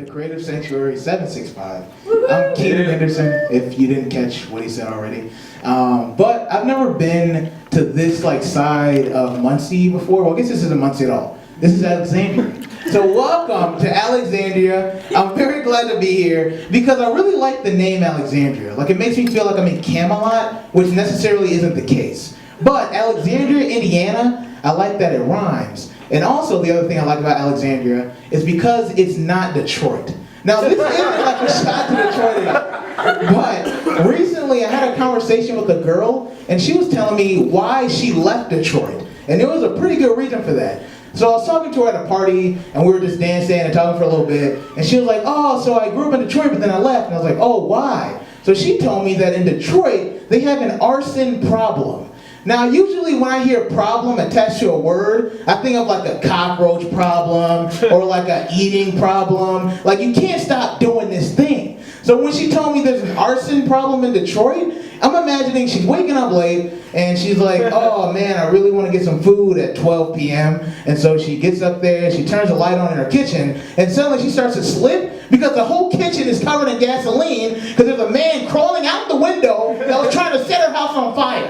to Creative Sanctuary 765. I'm Keenan Henderson, if you didn't catch what he said already. But I've never been to this side of Muncie before. Well, I guess this isn't Muncie at all. This is Alexandria. So welcome to Alexandria. I'm very glad to be here because I really like the name Alexandria. It makes me feel like I'm in Camelot, which necessarily isn't the case. But Alexandria, Indiana, I like that it rhymes. And also the other thing I like about Alexandria is because it's not Detroit. Now this isn't like a shot to Detroit at all. But recently I had a conversation with a girl and she was telling me why she left Detroit. And there was a pretty good reason for that. So I was talking to her at a party and we were just dancing and talking for a little bit. And she was like, oh, so I grew up in Detroit but then I left. And I was like, oh, why? So she told me that in Detroit they have an arson problem. Now, usually when I hear problem attached to a word, I think of a cockroach problem or a eating problem. You can't stop doing this thing. So when she told me there's an arson problem in Detroit, I'm imagining she's waking up late and she's like, oh man, I really want to get some food at 12 p.m. And so she gets up there, she turns the light on in her kitchen, and suddenly she starts to slip because the whole kitchen is covered in gasoline because there's a man crawling out the window that was trying to set her house on fire.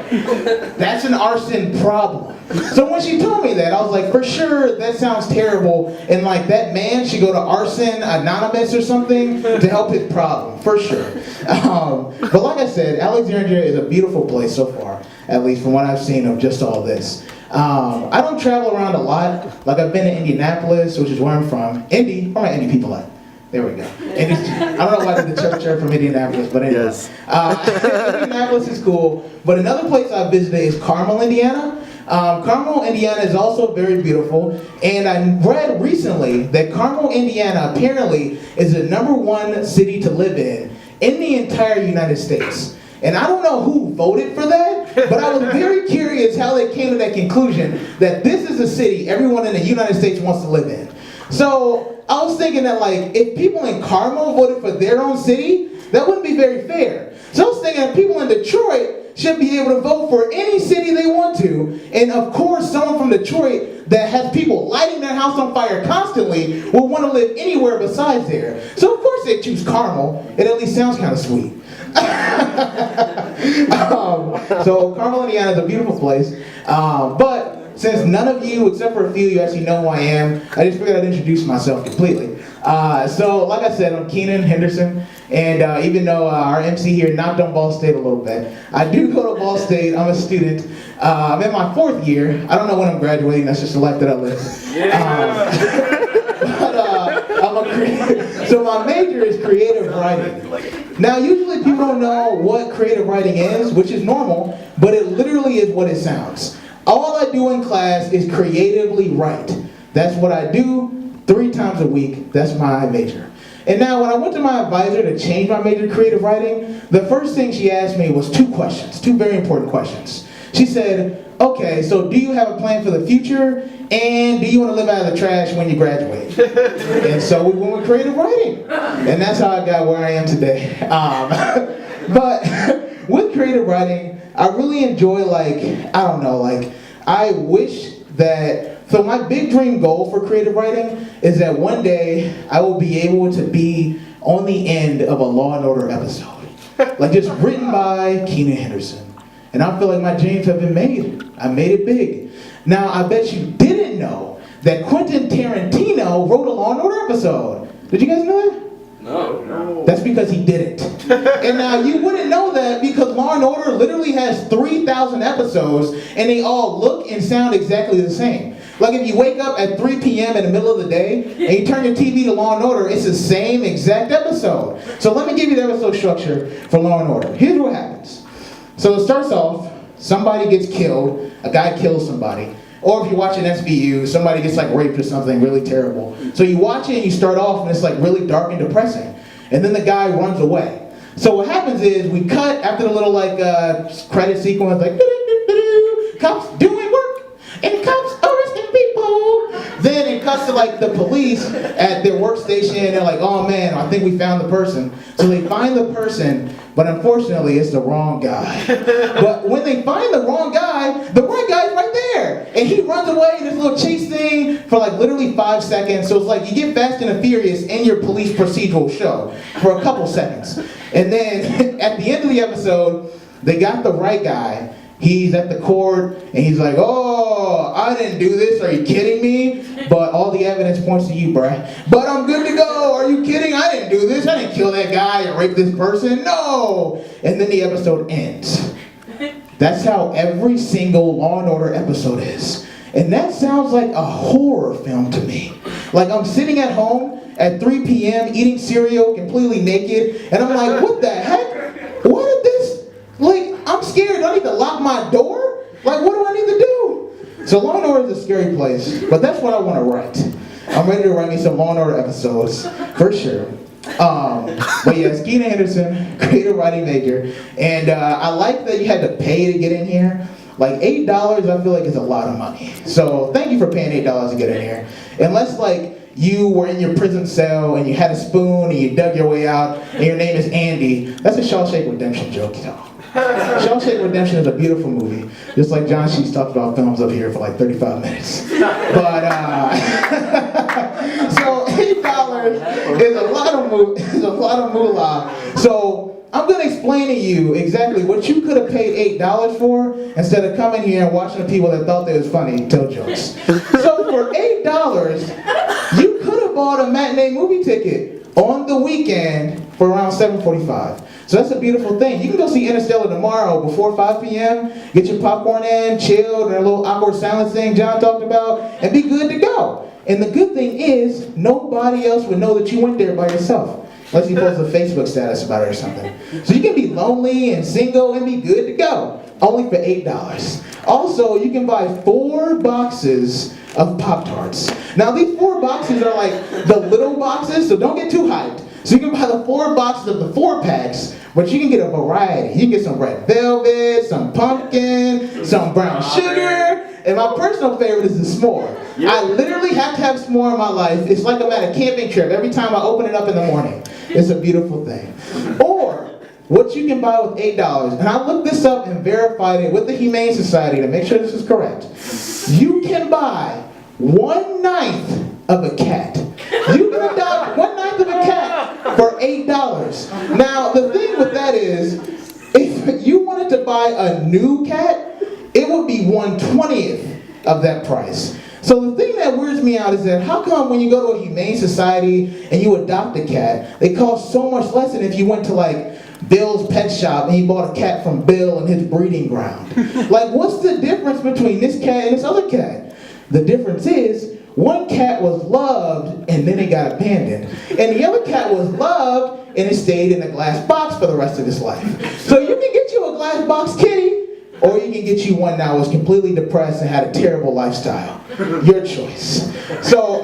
That's an arson problem. So when she told me that, I was like, for sure, that sounds terrible. And that man should go to Arson Anonymous or something to help his problem, for sure. But like I said, Alexandria is a beautiful place so far, at least from what I've seen of just all this. I don't travel around a lot. I've been to Indianapolis, which is where I'm from. Indy, where are my Indy people at? There we go. I don't know why I did the church from Indianapolis, but anyway. Yes. Indianapolis is cool. But another place I visited is Carmel, Indiana. Carmel, Indiana is also very beautiful. And I read recently that Carmel, Indiana apparently is the #1 city to live in the entire United States. And I don't know who voted for that, but I was very curious how they came to that conclusion that this is a city everyone in the United States wants to live in. So I was thinking that if people in Carmel voted for their own city, that wouldn't be very fair. So I was thinking that people in Detroit should be able to vote for any city they want to. And of course, someone from Detroit that has people lighting their house on fire constantly will want to live anywhere besides there. So of course they choose Carmel. It at least sounds kind of sweet. So Carmel, Indiana is a beautiful place. But since none of you, except for a few, you actually know who I am, I just figured I'd introduce myself completely. So like I said, I'm Keenan Henderson. And even though our MC here knocked on Ball State a little bit, I do go to Ball State. I'm a student. I'm in my 4th year. I don't know when I'm graduating. That's just the life that I live. So my major is creative writing. Now, usually people don't know what creative writing is, which is normal, but it literally is what it sounds. All I do in class is creatively write. That's what I do 3 times a week. That's my major. And now when I went to my advisor to change my major to creative writing, the first thing she asked me was 2 questions, 2 very important questions. She said, okay, so do you have a plan for the future? And do you want to live out of the trash when you graduate? And so we went with creative writing. And that's how I got where I am today. But with creative writing, I really enjoy I wish that, so my big dream goal for creative writing is that one day I will be able to be on the end of a Law and Order episode. Just written by Keenan Henderson. And I feel like my dreams have been made. I made it big. Now, I bet you didn't know that Quentin Tarantino wrote a Law and Order episode. Did you guys know that? No. That's because he didn't. And now you wouldn't know that because Law and Order literally has 3,000 episodes and they all look and sound exactly the same. If you wake up at 3 p.m. in the middle of the day and you turn your TV to Law and Order, it's the same exact episode. So let me give you the episode structure for Law and Order. Here's what happens. So it starts off, somebody gets killed, a guy kills somebody. Or if you watch an SVU, somebody gets raped or something really terrible. So you watch it and you start off and it's really dark and depressing. And then the guy runs away. So what happens is we cut after the little credit sequence, cops doing work and cops arresting people. Then it cuts to the police at their workstation and they're oh man, I think we found the person. So they find the person, but unfortunately it's the wrong guy. But when they find the wrong guy's right there. and he runs away in this little chase thing for like literally 5 seconds. So it's like you get Fast and the Furious in your police procedural show for a couple seconds. And then at the end of the episode, they got the right guy. He's at the court, and he's like, oh, I didn't do this. Are you kidding me? But all the evidence points to you, bruh. But I'm good to go. Are you kidding? I didn't do this. I didn't kill that guy or rape this person. No. And then the episode ends. That's how every single Law & Order episode is. And that sounds like a horror film to me. Like I'm sitting at home at 3 p.m. eating cereal completely naked, and I'm like, what the heck? What is this? Like, I'm scared. Do I need to lock my door? Like, what do I need to do? So Law & Order is a scary place, but that's what I want to write. I'm ready to write me some Law & Order episodes, for sure. But yes, Keenan Henderson, creative writing major, and I like that you had to pay to get in here. Like $8, I feel like is a lot of money. So thank you for paying $8 to get in here. Unless like you were in your prison cell and you had a spoon and you dug your way out and your name is Andy. That's a Shawshank Redemption joke, you know. Shawshank Redemption is a beautiful movie, just like John Sheets talked about films up here for like 35 minutes. But so $8 is a lot of moolah. So I'm gonna explain to you exactly what you could have paid $8 for instead of coming here and watching the people that thought they was funny tell jokes. So for $8, you could have bought a matinee movie ticket on the weekend for around $7.45. So that's a beautiful thing. You can go see Interstellar tomorrow before 5 p.m., get your popcorn in, chill, and a little awkward silence thing John talked about, and be good to go. And the good thing is, nobody else would know that you went there by yourself, unless you post a Facebook status about it or something. So you can be lonely and single and be good to go, only for $8. Also, you can buy 4 boxes of Pop-Tarts. Now these 4 boxes are like the little boxes, so don't get too hyped. So you can buy the 4 boxes of the 4 packs, but you can get a variety. You can get some red velvet, some pumpkin, some brown sugar, and my personal favorite is the s'more. I literally have to have s'more in my life. It's like I'm at a camping trip every time I open it up in the morning. It's a beautiful thing. Or, what you can buy with $8, and I looked this up and verified it with the Humane Society to make sure this is correct. You can buy 1/9 of a cat. You can adopt 1/9 of a cat for $8. Now, the thing with that is, if you wanted to buy a new cat, it would be 1/20th of that price. So the thing that weirds me out is that how come when you go to a Humane Society and you adopt a cat, they cost so much less than if you went to like Bill's pet shop and he bought a cat from Bill and his breeding ground? Like, what's the difference between this cat and this other cat? The difference is, one cat was loved and then it got abandoned. And the other cat was loved and it stayed in a glass box for the rest of its life. So you can get you a glass box kitty, or you can get you one that was completely depressed and had a terrible lifestyle. Your choice. So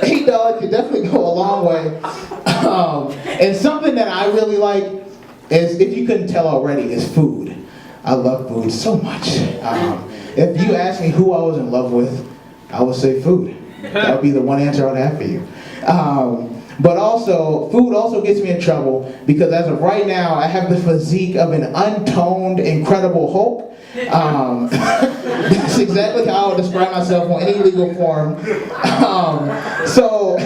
$8 could definitely go a long way. And something that I really like is, if you couldn't tell already, is food. I love food so much. If you ask me who I was in love with, I would say food. That would be the one answer I'd have for you. But also, food also gets me in trouble because as of right now, I have the physique of an untoned, Incredible Hulk. That's exactly how I would describe myself in any legal form. So,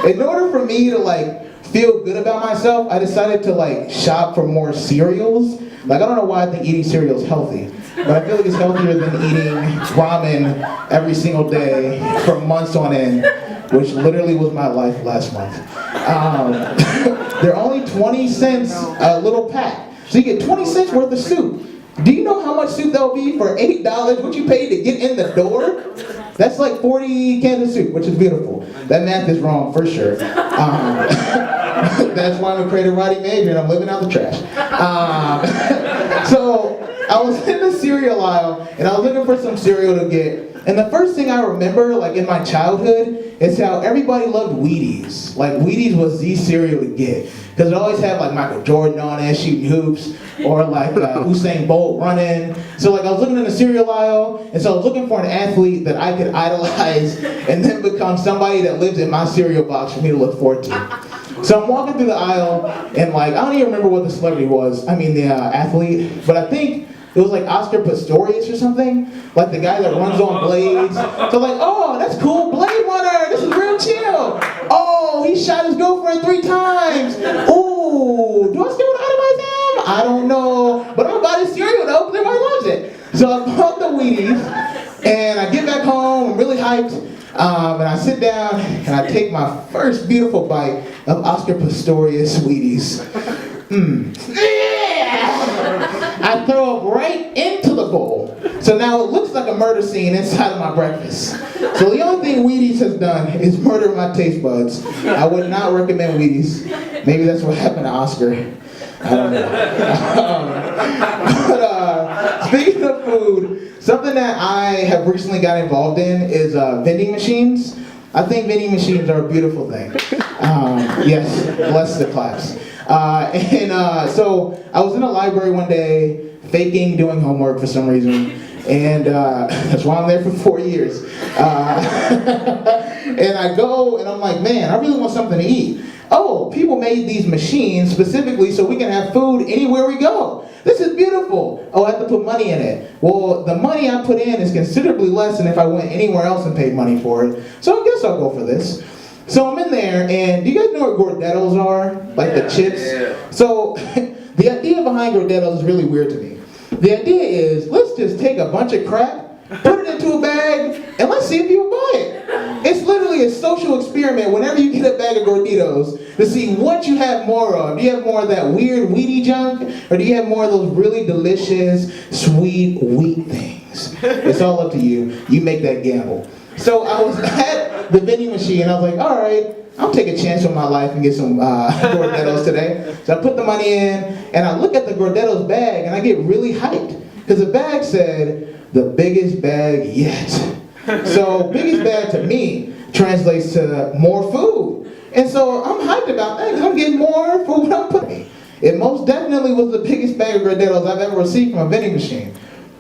in order for me to like feel good about myself, I decided to like shop for more cereals. Like, I don't know why I think eating cereal is healthy, but I feel like it's healthier than eating ramen every single day for months on end, which literally was my life last month. They're only 20 cents a little pack. So you get 20 cents worth of soup. Do you know how much soup that would be for $8? What you paid to get in the door? That's like 40 cans of soup, which is beautiful. That math is wrong for sure. That's why I'm a creative writing major and I'm living out the trash. So I was in the cereal aisle and I was looking for some cereal to get. And the first thing I remember, like in my childhood, is how everybody loved Wheaties. Like Wheaties was the cereal to get. Because it always had like Michael Jordan on it, shooting hoops, or like Usain Bolt running. So like I was looking in the cereal aisle, and so I was looking for an athlete that I could idolize and then become somebody that lives in my cereal box for me to look forward to. So I'm walking through the aisle, and like, I don't even remember what the celebrity was, the athlete, but I think It was like Oscar Pistorius or something, like the guy that runs on blades. So like, oh, that's cool, Blade Runner, this is real chill. Oh, he shot his girlfriend 3 times. Ooh, do I still idolize him? I don't know, but I'm about his cereal though, because everybody loves it. So I bought the Wheaties, and I get back home, I'm really hyped, and I sit down, and I take my first beautiful bite of Oscar Pistorius Wheaties. I throw up right into the bowl. So now it looks like a murder scene inside of my breakfast. So the only thing Wheaties has done is murder my taste buds. I would not recommend Wheaties. Maybe that's what happened to Oscar. I don't know. Speaking of food, something that I have recently got involved in is vending machines. I think vending machines are a beautiful thing. Yes, bless the claps. So I was in a library one day, faking doing homework for some reason, and that's why I'm there for 4 years. And I go, and I'm like, man, I really want something to eat. Oh, people made these machines specifically so we can have food anywhere we go. This is beautiful. Oh, I have to put money in it. Well, the money I put in is considerably less than if I went anywhere else and paid money for it. So I guess I'll go for this. So I'm in there, and do you guys know what Gordettos are? Like the chips? Yeah. So the idea behind Gordettos is really weird to me. The idea is, let's just take a bunch of crap, put it into a bag, and let's see if you buy it. It's literally a social experiment whenever you get a bag of Gorditos to see what you have more of. Do you have more of that weird wheaty junk, or do you have more of those really delicious, sweet wheat things? It's all up to you. You make that gamble. So I was at the vending machine, and I was like, all right, I'll take a chance on my life and get some Gordettos today. So I put the money in, and I look at the Gordettos bag, and I get really hyped, because the bag said, the biggest bag yet. So biggest bag to me translates to more food. And so I'm hyped about that, because I'm getting more for what I'm putting. It most definitely was the biggest bag of Gordettos I've ever received from a vending machine.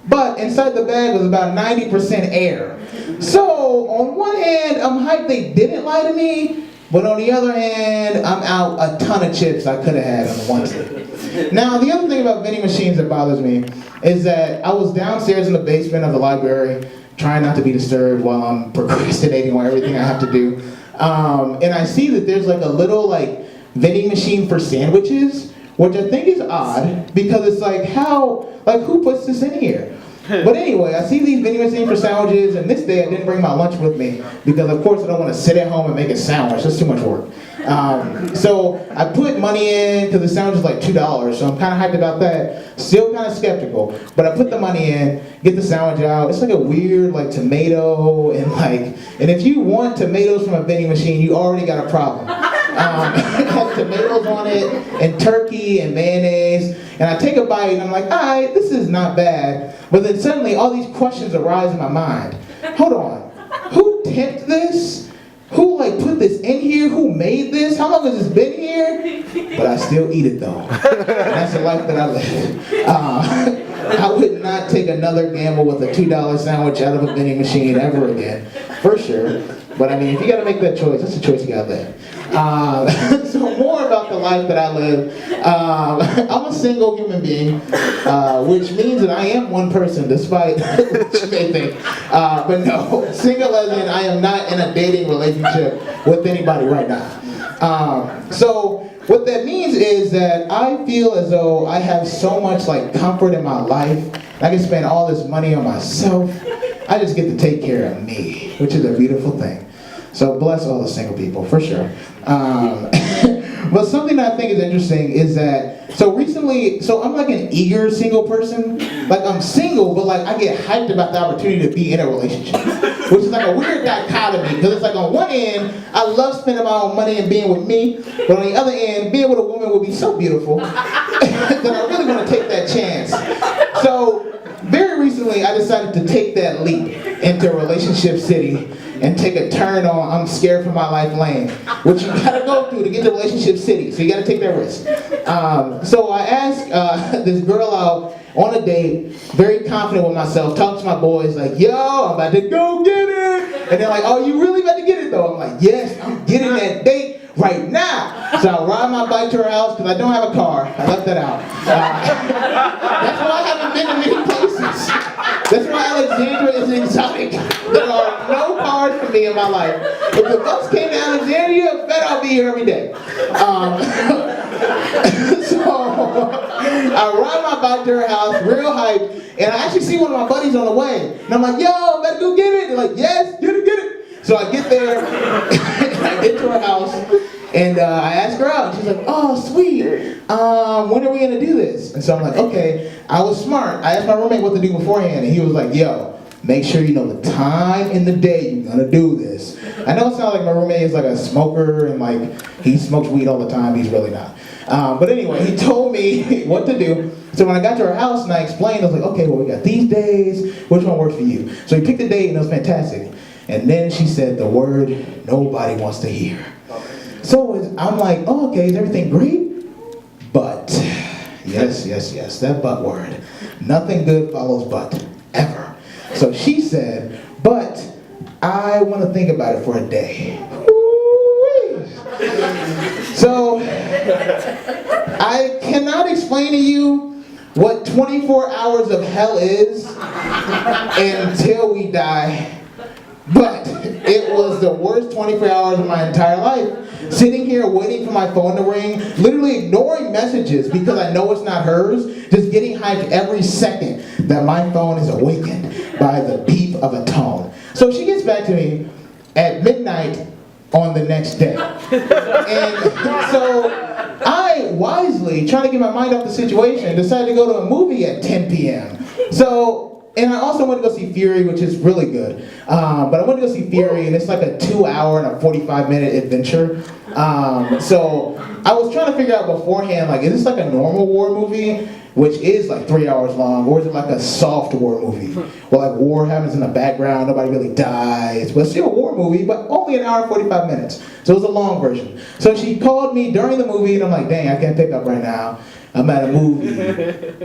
But inside the bag was about 90% air. So on one hand, I'm hyped they didn't lie to me, but on the other hand, I'm out a ton of chips I could have had on one trip. Now, the other thing about vending machines that bothers me is that I was downstairs in the basement of the library, trying not to be disturbed while I'm procrastinating on everything I have to do. And I see that there's like a little vending machine for sandwiches, which I think is odd, because it's like, who puts this in here? But anyway, I see these vending machines for sandwiches, and this day I didn't bring my lunch with me, because of course I don't want to sit at home and make a sandwich. That's too much work. So I put money in, because the sandwich is like $2, so I'm kind of hyped about that. Still kind of skeptical, but I put the money in, get the sandwich out. It's like a weird tomato, and if you want tomatoes from a vending machine, you already got a problem. It has tomatoes on it, and turkey, and mayonnaise, and I take a bite, and I'm like, all right, this is not bad. But then suddenly, all these questions arise in my mind. Hold on, who tipped this? Who put this in here? Who made this? How long has this been here? But I still eat it though. And that's the life that I live. I would not take another gamble with a $2 sandwich out of a vending machine ever again, for sure. But I mean, if you gotta make that choice, that's the choice you gotta live. So more about the life that I live. I'm a single human being, which means that I am one person, despite what you may think. But no, single as in I am not in a dating relationship with anybody right now. So what that means is that I feel as though I have so much comfort in my life. I can spend all this money on myself. I just get to take care of me, which is a beautiful thing. So bless all the single people, for sure. But something that I think is interesting is that, so I'm an eager single person. I'm single, but I get hyped about the opportunity to be in a relationship. Which is a weird dichotomy, because it's on one end, I love spending my own money and being with me, but on the other end, being with a woman would be so beautiful that I really want to take that chance. So, very recently, I decided to take that leap into relationship city and take a turn on I'm scared for my life lane, which you gotta go through to get to relationship city, so you gotta take that risk. So I asked this girl out on a date, very confident with myself, talk to my boys yo, I'm about to go get it. And they're like, oh, you really about to get it though? I'm like, yes, I'm getting that date right now. So I ride my bike to her house because I don't have a car. I left that out. That's why I haven't been to many places. That's why Alexandria is exotic. There are no cars for me in my life. If the bus came to Alexandria, bet I'll be here every day. So I ride my bike to her house, real hyped, and I actually see one of my buddies on the way. And I'm like, yo, better go get it. They're like, yes, get it. So I get there, and I get to her house, and I ask her out. And she's like, oh, sweet. When are we going to do this? And so I'm like, okay. I was smart. I asked my roommate what to do beforehand, and he was like, yo, make sure you know the time in the day you're going to do this. I know it sounds like my roommate is like a smoker, and like he smokes weed all the time. He's really not. But anyway, he told me what to do. So when I got to her house and I explained, I was like, okay, well, we got these days. Which one works for you? So he picked a date, and it was fantastic. And then she said the word nobody wants to hear. So I'm like, oh, okay, is everything great? But, yes, that but word. Nothing good follows but, ever. So she said, but I want to think about it for a day. So, I cannot explain to you what 24 hours of hell is until we die. But it was the worst 24 hours of my entire life. Sitting here waiting for my phone to ring, literally ignoring messages because I know it's not hers, just getting hyped every second that my phone is awakened by the beep of a tone. So she gets back to me at midnight on the next day. And so I wisely, trying to get my mind off the situation, decided to go to a movie at 10 p.m. And I also went to go see Fury, which is really good. But I went to go see Fury, and it's like a 2-hour and a 45-minute adventure. So I was trying to figure out beforehand, like, is this like a normal war movie, which is like 3 hours long, or is it like a soft war movie, where like war happens in the background, nobody really dies, but still a war movie, but only an hour and 45 minutes. So it was a long version. So she called me during the movie, and I'm like, dang, I can't pick up right now. I'm at a movie.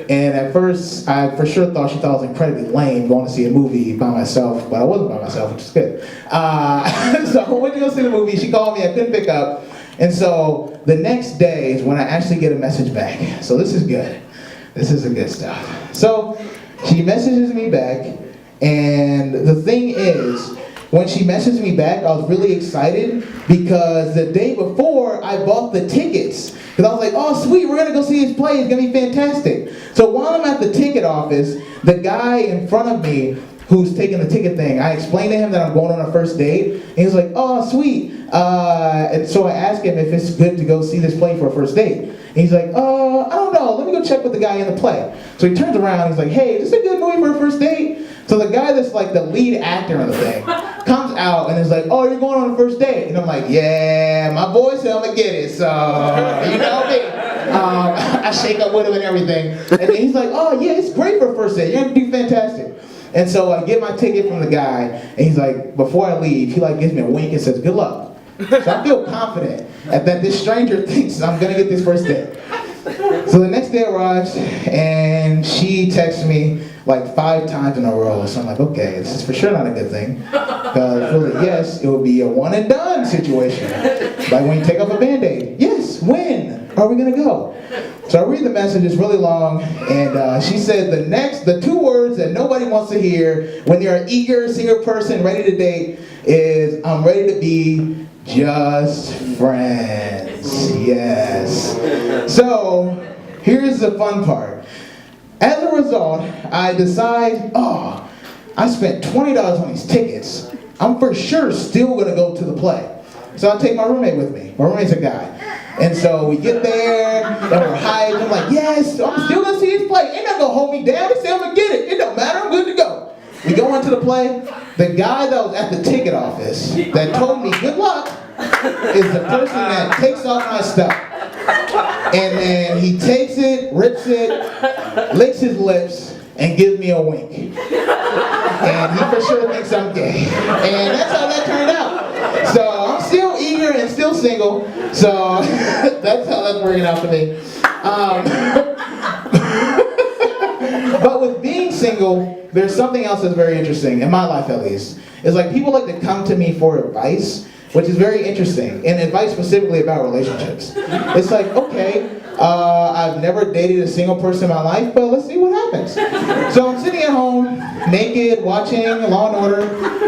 And at first, I for sure thought she thought I was incredibly lame going to see a movie by myself, but I wasn't by myself, which is good. So I went to go see the movie. She called me, I couldn't pick up. And so the next day is when I actually get a message back. So this is good. This is the good stuff. So she messages me back, and the thing is, when she messaged me back, I was really excited because the day before I bought the tickets. Because I was like, oh sweet, we're going to go see his play, it's going to be fantastic. So while I'm at the ticket office, the guy in front of me who's taking the ticket thing, I explained to him that I'm going on a first date, and he's like, oh sweet. And so I asked him if it's good to go see this play for a first date. And he's like, I don't know, let me go check with the guy in the play. So he turns around, he's like, hey, is this a good movie for a first date? So the guy that's like the lead actor in the thing comes out and is like, oh, you're going on a first date? And I'm like, yeah, my boy said I'm gonna get it, so you know me. I shake up with him and everything. And then he's like, oh yeah, it's great for a first date, you're gonna do fantastic. And so I get my ticket from the guy, and he's like, before I leave, he like gives me a wink and says, good luck. So I feel confident that this stranger thinks I'm gonna get this first date. So the next day arrives, and she texts me like 5 times in a row. So I'm like, okay, this is for sure not a good thing. Because I feel that yes, it would be a one and done situation. Like when you take off a Band-Aid. Yes, when are we gonna go? So I read the message, it's really long, and she said the 2 words that nobody wants to hear when they're an eager, single person ready to date is, I'm ready to be just friends. Yes. So here's the fun part. As a result, I decide, I spent $20 on these tickets. I'm for sure still gonna go to the play. So I take my roommate with me. My roommate's a guy. And so we get there, and we're hyped. I'm like, yes, I'm still gonna see his play. Ain't not gonna hold me down. He said I'm gonna get it. It don't matter, I'm good to go. We go into the play. The guy that was at the ticket office that told me good luck is the person that takes off my stuff. And then he takes it, rips it, licks his lips, and gives me a wink. And he for sure thinks I'm gay. And that's how that turned out. So I'm still eager and still single. So that's how that's working out for me. But with being single, there's something else that's very interesting, in my life at least. It's like people like to come to me for advice, which is very interesting, and advice specifically about relationships. It's like, okay, I've never dated a single person in my life, but let's see what happens. So I'm sitting at home, naked, watching Law and Order,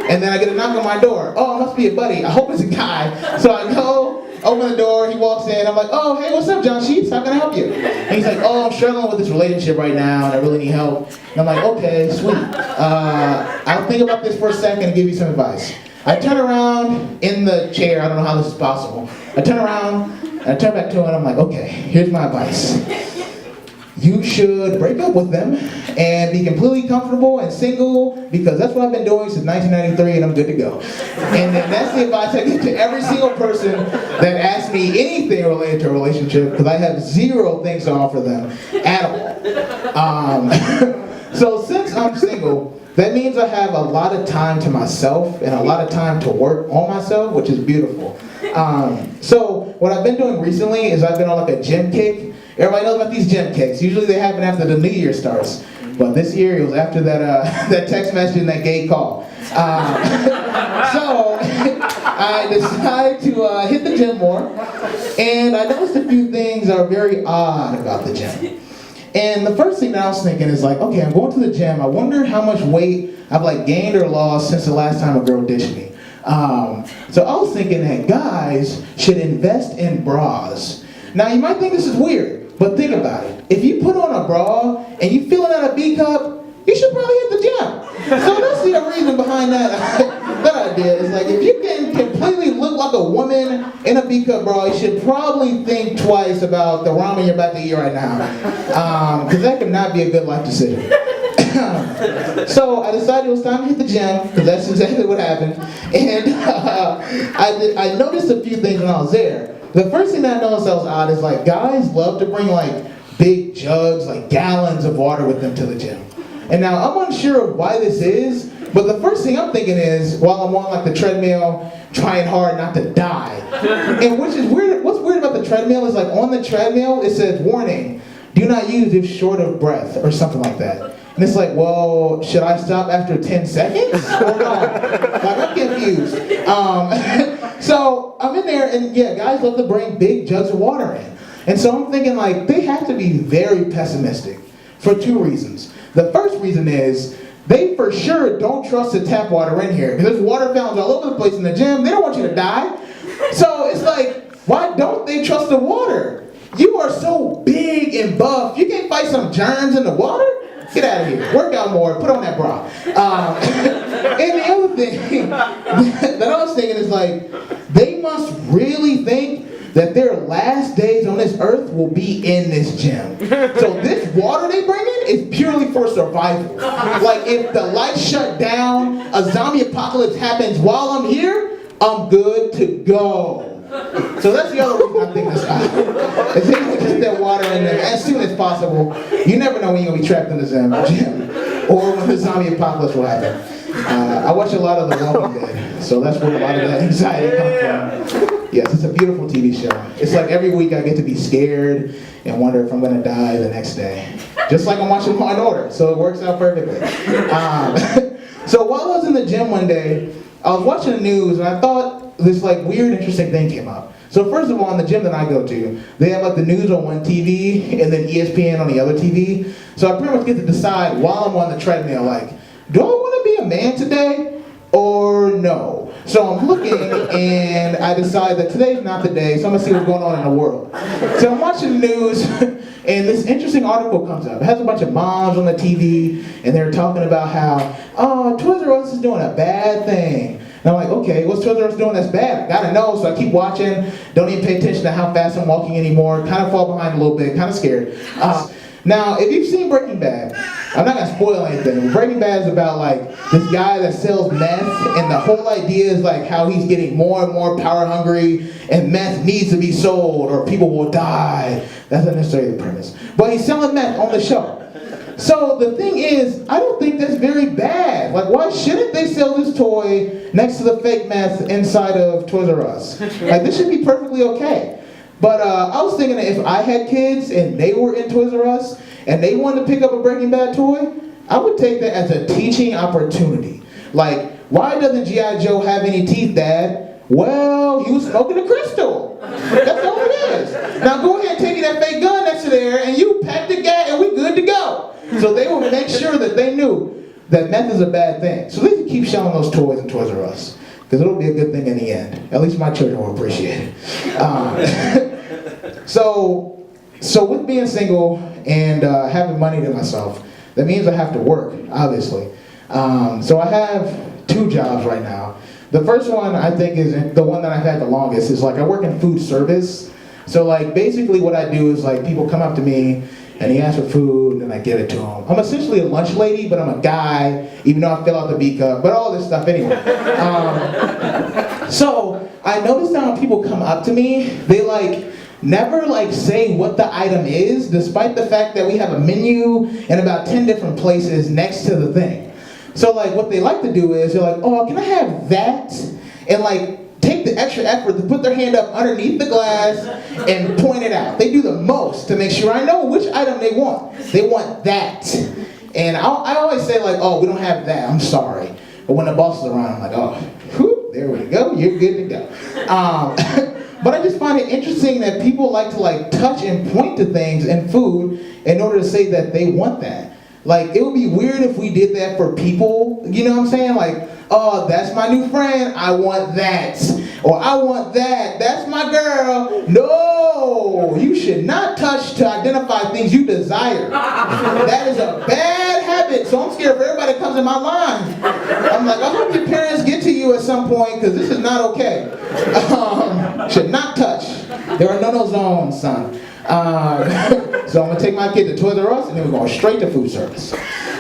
and then I get a knock on my door. Oh, it must be a buddy. I hope it's a guy. So I go, open the door, he walks in, I'm like, oh, hey, what's up, John Sheets? How can I help you? And he's like, oh, I'm struggling with this relationship right now, and I really need help. And I'm like, okay, sweet. I'll think about this for a second and give you some advice. I turn around in the chair, I don't know how this is possible. I turn around, and I turn back to him, and I'm like, okay, here's my advice. You should break up with them and be completely comfortable and single, because that's what I've been doing since 1993 and I'm good to go. And then that's the advice I give to every single person that asks me anything related to a relationship, because I have zero things to offer them at all. So since I'm single, that means I have a lot of time to myself and a lot of time to work on myself, which is beautiful. So what I've been doing recently is I've been on like a gym kick. Everybody knows about these gym kicks. Usually they happen after the new year starts. But this year it was after that that text message and that gay call. So I decided to hit the gym more. And I noticed a few things that are very odd about the gym. And the first thing that I was thinking is like, okay, I'm going to the gym. I wonder how much weight I've like gained or lost since the last time a girl ditched me. So I was thinking that guys should invest in bras. Now you might think this is weird, but think about it. If you put on a bra and you filling out a B cup, you should probably hit the gym. So that's the reason behind that idea. Is like, if you can completely look like a woman in a B cup bra, you should probably think twice about the ramen you're about to eat right now, because that could not be a good life decision. So I decided it was time to hit the gym, because that's exactly what happened. And I noticed a few things when I was there. The first thing that I noticed that was odd is like, guys love to bring like big jugs, like gallons of water with them to the gym. And now I'm unsure of why this is, but the first thing I'm thinking is, while I'm on like the treadmill, trying hard not to die. And which is weird. What's weird about the treadmill is like, on the treadmill it says, warning, do not use if short of breath, or something like that. And it's like, well, should I stop after 10 seconds? Or not? Like, I'm confused. So I'm in there, and yeah, guys love to bring big jugs of water in. And so I'm thinking like, they have to be very pessimistic for two reasons. The first reason is, they for sure don't trust the tap water in here, because there's water fountains all over the place in the gym. They don't want you to die. So it's like, why don't they trust the water? You are so big and buff, you can't fight some germs in the water? Get out of here. Work out more. Put on that bra. And the other thing that I was thinking is like, they must really think that their last days on this earth will be in this gym. So this water they bring in is purely for survival. Like, if the lights shut down, a zombie apocalypse happens while I'm here, I'm good to go. So that's the other reason I think this guy. If they would just get water in there as soon as possible, you never know when you're going to be trapped in the gym, or when the zombie apocalypse will happen. I watch a lot of The Walking Dead, so that's where a lot of that anxiety comes from. Yes, it's a beautiful TV show. It's like every week I get to be scared and wonder if I'm going to die the next day. Just like I'm watching Law and Order, so it works out perfectly. So while I was in the gym one day, I was watching the news, and I thought this like weird, interesting thing came up. So first of all, in the gym that I go to, they have like the news on one TV and then ESPN on the other TV. So I pretty much get to decide while I'm on the treadmill, like, do I want to be a man today or no? So I'm looking, and I decide that today's not the day, so I'm going to see what's going on in the world. So I'm watching the news, and this interesting article comes up. It has a bunch of moms on the TV, and they're talking about how, oh, Toys R Us is doing a bad thing. And I'm like, okay, what's Toys R Us doing that's bad? I gotta know, so I keep watching. Don't even pay attention to how fast I'm walking anymore. Kind of fall behind a little bit, kind of scared. Now, if you've seen Breaking Bad, I'm not gonna spoil anything. Breaking Bad is about like this guy that sells meth, and the whole idea is like how he's getting more and more power hungry, and meth needs to be sold or people will die. That's not necessarily the premise. But he's selling meth on the show. So the thing is, I don't think that's very bad. Like, why shouldn't they sell this toy next to the fake meth inside of Toys R Us? Like, this should be perfectly okay. But I was thinking that if I had kids and they were in Toys R Us and they wanted to pick up a Breaking Bad toy, I would take that as a teaching opportunity. Like, why doesn't G.I. Joe have any teeth, Dad? Well, you was smoking a crystal. That's all it is. Now go ahead and take that fake gun next to there and you pack the gas and we good to go. So they will make sure that they knew that meth is a bad thing. So they can keep selling those toys in Toys R Us. Because it'll be a good thing in the end. At least my children will appreciate it. So with being single and having money to myself, that means I have to work, obviously. So I have 2 jobs right now. The first one, I think, is the one that I've had the longest, is like I work in food service. So like basically what I do is like people come up to me and he asks for food and I give it to him. I'm essentially a lunch lady, but I'm a guy, even though I fill out the B cup, but all this stuff anyway. So I noticed that when people come up to me, they like never like say what the item is, despite the fact that we have a menu in about 10 different places next to the thing. So like what they like to do is they're like, oh, can I have that? And like take the extra effort to put their hand up underneath the glass and point it out. They do the most to make sure I know which item they want. They want that. And I always say like, oh, we don't have that, I'm sorry. But when the boss is around, I'm like, oh, whew, there we go, you're good to go. But I just find it interesting that people like to like touch and point to things in food in order to say that they want that. Like, it would be weird if we did that for people, you know what I'm saying? Like, oh, that's my new friend, I want that. Or I want that, that's my girl. No, you should not touch to identify things you desire. That is a bad habit, so I'm scared for everybody that comes in my line. I'm like, I hope your parents get to you at some point, because this is not okay. Should not touch. There are no zones, son. So I'm going to take my kid to Toys R Us, and then we're going straight to food service.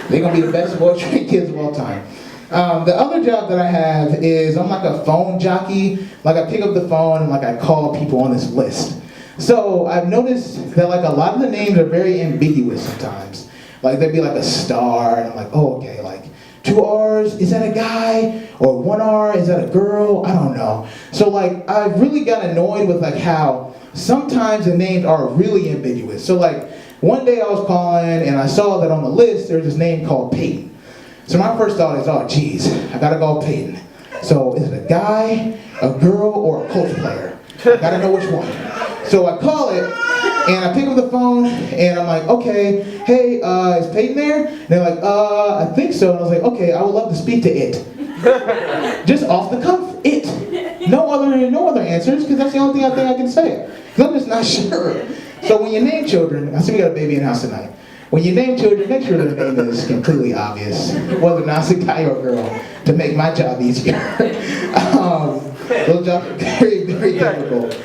They're going to be the best boy trained kids of all time. The other job that I have is I'm like a phone jockey. Like I pick up the phone and like I call people on this list. So I've noticed that like a lot of the names are very ambiguous sometimes. Like there'd be like a star, and I'm like, oh, okay, like 2 R's, is that a guy? Or 1 R, is that a girl? I don't know. So like I've really got annoyed with like how sometimes the names are really ambiguous. So like one day I was calling and I saw that on the list there's this name called Peyton. So my first thought is, oh geez, I gotta call Peyton. So is it a guy, a girl, or a coach player? I gotta know which one. So I call it and I pick up the phone and I'm like, okay, hey, is Peyton there? And they're like, I think so. And I was like, okay, I would love to speak to it. Just off the cuff, it. No other answers, because that's the only thing I think I can say. Because I'm just not sure. So when you name children, I see we got a baby in the house tonight. When you name children, make sure their name is completely obvious, whether or not it's a guy or a girl, to make my job easier. Those jobs are very, very difficult.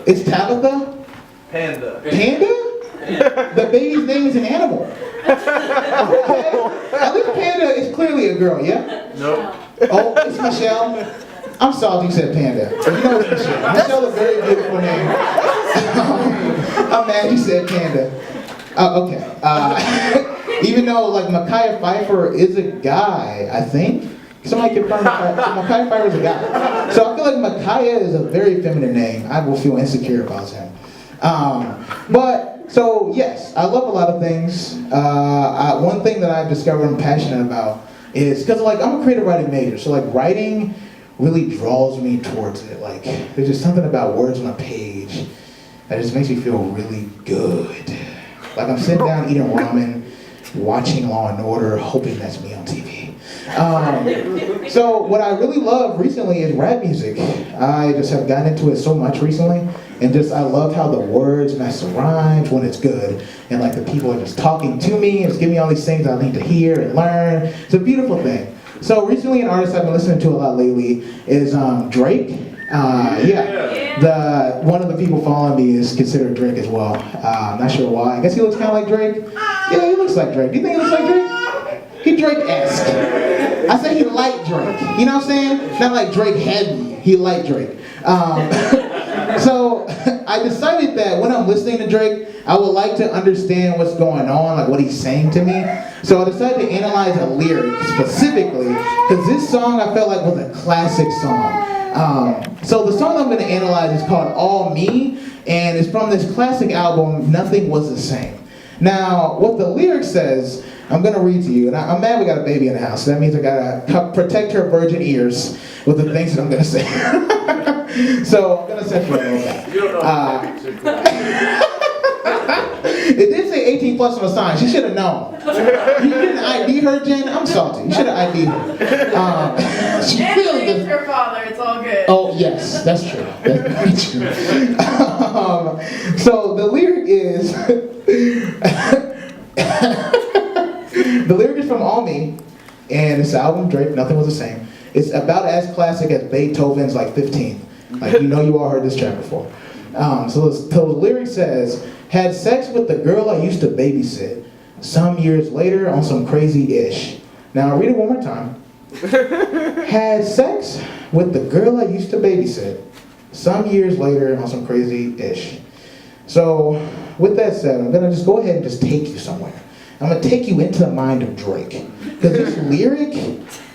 It's Tabitha? Panda. Panda? The baby's name is an animal. Okay. At least Panda is clearly a girl, yeah? Nope. Oh, it's Michelle? I'm salty you said Panda. But you know it's Michelle. Michelle is a very beautiful name. I'm mad you said Panda. Okay. Even though like Micaiah Pfeiffer is a guy, I think. Somebody confirm Micaiah Pfeiffer is a guy. So I feel like Micaiah is a very feminine name. I will feel insecure about him. So yes, I love a lot of things. One thing that I've discovered I'm passionate about is, because like I'm a creative writing major, so like writing really draws me towards it. Like there's just something about words on a page that just makes me feel really good. Like I'm sitting down eating ramen, watching Law and Order, hoping that's me on TV. So what I really love recently is rap music. I just have gotten into it so much recently, and just I love how the words match the rhymes when it's good, and like the people are just talking to me and just giving me all these things I need to hear and learn. It's a beautiful thing. So recently an artist I've been listening to a lot lately is Drake. One of the people following me is considered Drake as well. I'm not sure why. I guess he looks kind of like Drake. Yeah, he looks like Drake. Do you think he looks like Drake? He Drake-esque. I say he like Drake. You know what I'm saying? Not like Drake heavy. He like Drake. So I decided that when I'm listening to Drake, I would like to understand what's going on, like what he's saying to me. So I decided to analyze a lyric specifically, because this song I felt like was a classic song. So the song I'm going to analyze is called All Me, and it's from this classic album, Nothing Was the Same. Now, what the lyric says, I'm going to read to you, and I'm mad we got a baby in the house, so that means I got to protect her virgin ears. with the things that I'm gonna say. So I'm gonna set you a little bit. You don't know. It did say 18 plus on the sign. She should have known. You didn't ID her, Jen? I'm salty. You should have ID'd her. She really Anthony is her father. It's all good. Oh, yes, that's true. That's very true. So the lyric is, the lyric is from All Me, and it's the album Drake, Nothing Was the Same. It's about as classic as Beethoven's like 15. Like, you know you all heard this track before. So the lyric says, had sex with the girl I used to babysit. Some years later on some crazy-ish. Now I'll read it one more time. Had sex with the girl I used to babysit. Some years later on some crazy-ish. So with that said, I'm gonna just go ahead and just take you somewhere. I'm gonna take you into the mind of Drake. Because this lyric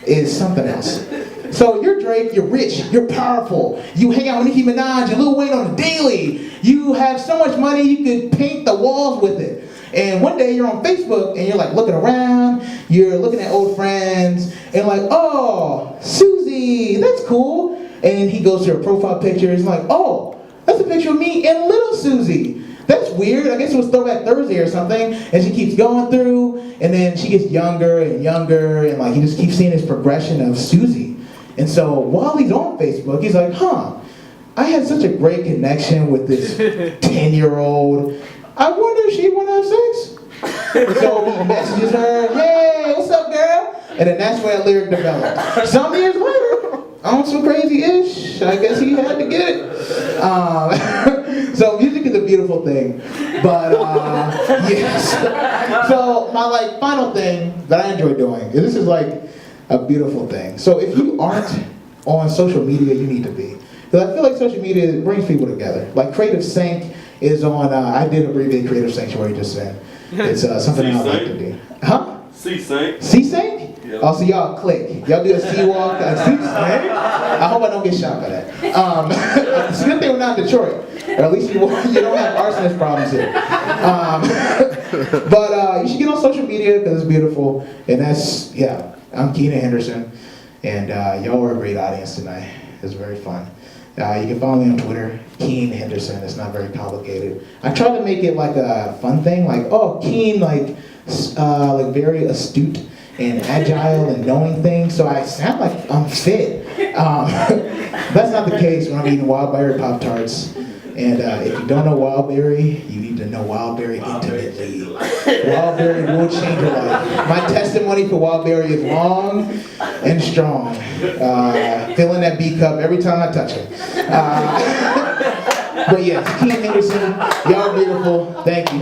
is something else. So you're Drake, you're rich, you're powerful. You hang out with Nicki Minaj and Lil Wayne on the daily. You have so much money you could paint the walls with it. And one day you're on Facebook and you're like looking around, you're looking at old friends, and like, oh, Susie, that's cool. And he goes to her profile picture, he's like, oh, that's a picture of me and little Susie. That's weird. I guess it was Throwback Thursday or something. And she keeps going through, and then she gets younger and younger, and like he just keeps seeing this progression of Susie. And so while he's on Facebook, he's like, I had such a great connection with this 10-year-old. I wonder if she'd want to have sex. So he messages her, hey, what's up, girl? And then that's where that lyric developed. Some years later, on some crazy-ish, I guess he had to get it. So music is a beautiful thing. But, yes. So my final thing that I enjoy doing is this is a beautiful thing. So if you aren't on social media, you need to be. Because I feel like social media brings people together. Like Creative Sync is on, I did abbreviate Creative Sanctuary just then. It's something I like to do. Huh? C-Sync. C-Sync? Yep. Oh, so y'all click. Y'all do a C-Walk, a C-Sync. I hope I don't get shot by that. It's a good thing we're not in Detroit. Or at least you don't have arsonist problems here. But you should get on social media because it's beautiful. And that's, yeah, I'm Keenan Henderson. And y'all were a great audience tonight. It was very fun. You can follow me on Twitter, Keen Henderson. It's not very complicated. I tried to make it like a fun thing, like, oh, Keen, like very astute and agile and knowing things, so I sound like I'm fit. That's not the case when I'm eating Wildberry Pop-Tarts. And if you don't know Wildberry, you need to know Wildberry intimately. Wildberry will change your life. My testimony for Wildberry is long and strong. Filling that B cup every time I touch it. But yeah, Keenan Henderson, y'all are beautiful. Thank you.